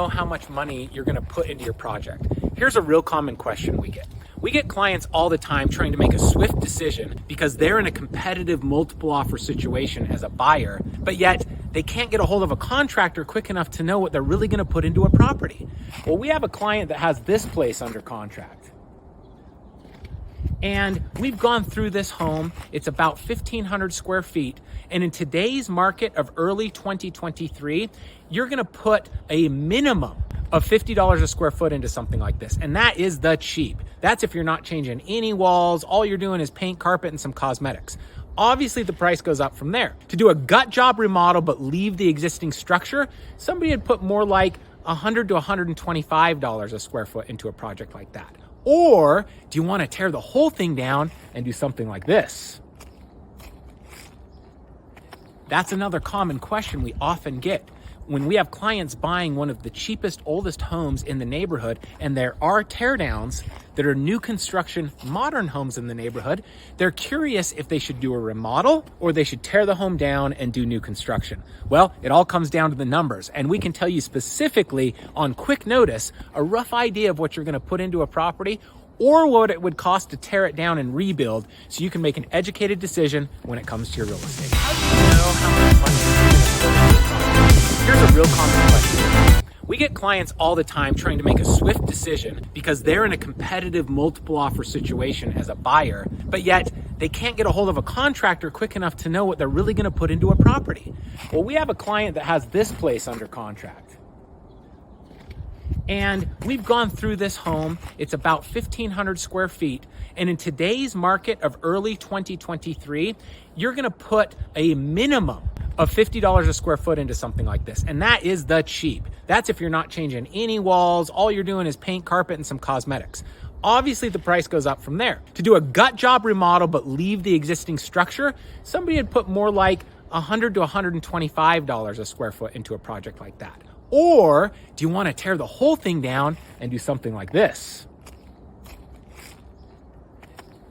know how much money you're going to put into your project? Here's a real common question we get. We get clients all the time trying to make a swift decision because they're in a competitive multiple offer situation as a buyer, but yet they can't get a hold of a contractor quick enough to know what they're really going to put into a property. Well, we have a client that has this place under contract. And we've gone through this home. It's about 1,500 square feet. And in today's market of early 2023, you're going to put a minimum of $50 a square foot into something like this. And that is the cheap. That's if you're not changing any walls. All you're doing is paint, carpet, and some cosmetics. Obviously, the price goes up from there. To do a gut job remodel but leave the existing structure, somebody would put more like $100 to $125 a square foot into a project like that. Or do you want to tear the whole thing down and do something like this? That's another common question we often get. When we have clients buying one of the cheapest, oldest homes in the neighborhood, and there are teardowns that are new construction, modern homes in the neighborhood, they're curious if they should do a remodel or they should tear the home down and do new construction. Well, it all comes down to the numbers, and we can tell you specifically on quick notice a rough idea of what you're going to put into a property or what it would cost to tear it down and rebuild so you can make an educated decision when it comes to your real estate. How do you know how much money you're going to put into a property? Here's a real common question. We get clients all the time trying to make a swift decision because they're in a competitive multiple offer situation as a buyer, but yet they can't get a hold of a contractor quick enough to know what they're really going to put into a property. Well, we have a client that has this place under contract. And we've gone through this home. It's about 1,500 square feet. And in today's market of early 2023, you're going to put a minimum of $50 a square foot into something like this. And that is the cheap. That's if you're not changing any walls. All you're doing is paint, carpet, and some cosmetics. Obviously, the price goes up from there. To do a gut job remodel but leave the existing structure, somebody would put more like $100 to $125 a square foot into a project like that. Or do you want to tear the whole thing down and do something like this?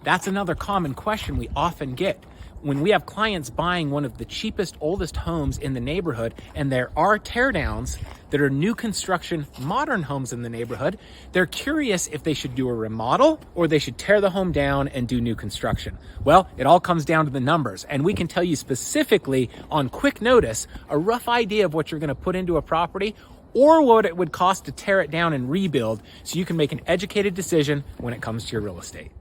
That's another common question we often get. When we have clients buying one of the cheapest, oldest homes in the neighborhood, and there are teardowns that are new construction, modern homes in the neighborhood, they're curious if they should do a remodel or they should tear the home down and do new construction. Well, it all comes down to the numbers, and we can tell you specifically on quick notice a rough idea of what you're going to put into a property or what it would cost to tear it down and rebuild so you can make an educated decision when it comes to your real estate.